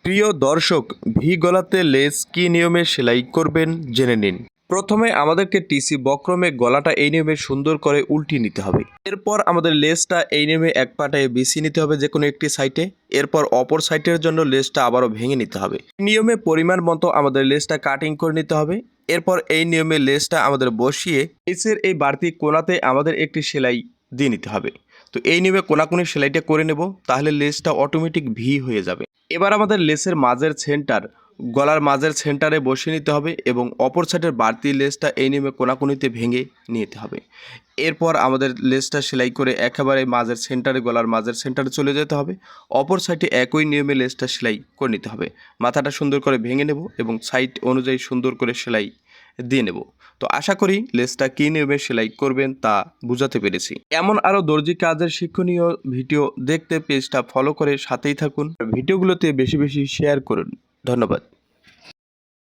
প্রিয় দর্শক, ভি গলাতে লেস কী নিয়মে সেলাই করবেন জেনে নিন। প্রথমে আমাদেরকে টিসি বক্রমে গলাটা এই নিয়মে সুন্দর করে উল্টিয়ে নিতে হবে। এরপর আমাদের লেসটা এই নিয়মে এক পাটায় বিছিয়ে নিতে হবে যে কোনো একটি সাইডে। এরপর অপর সাইডের জন্য লেসটা আবারও ভেঙে নিতে হবে। নিয়মে পরিমাণ মতো আমাদের লেসটা কাটিং করে নিতে হবে। এরপর এই নিয়মে লেসটা আমাদের বসিয়ে লেসের এই বাড়তি কোণাতে আমাদের একটি সেলাই দিয়ে নিতে হবে। তো এই নিয়মে কোনাকুনি সেলাইটা করে নেব, তাহলে লেসটা অটোমেটিক ভি হয়ে যাবে। এবার আমাদের লেসের মাঝের সেন্টার গলার মাঝের সেন্টারে বসিয়ে নিতে হবে এবং অপর সাইডের বাড়তি লেসটা এই নিয়মে কোনাকুনিতে ভেঙে নিতে হবে। এরপর আমাদের লেসটা সেলাই করে একেবারে মাঝের সেন্টারে গলার মাঝের সেন্টারে চলে যেতে হবে। অপর সাইডে একই নিয়মে লেসটা সেলাই করে নিতে হবে। মাথাটা সুন্দর করে ভেঙে নেব এবং সাইড অনুযায়ী সুন্দর করে সেলাই দিয়ে নেব। তো আশা করি লেসটা কী নিয়মে সেলাই করবেন তা বুঝাতে পেরেছি। এমন আরও দর্জি কাজের শিক্ষণীয় ভিডিও দেখতে পেজটা ফলো করে সাথেই থাকুন। ভিডিওগুলোতে বেশি বেশি শেয়ার করুন। ধন্যবাদ।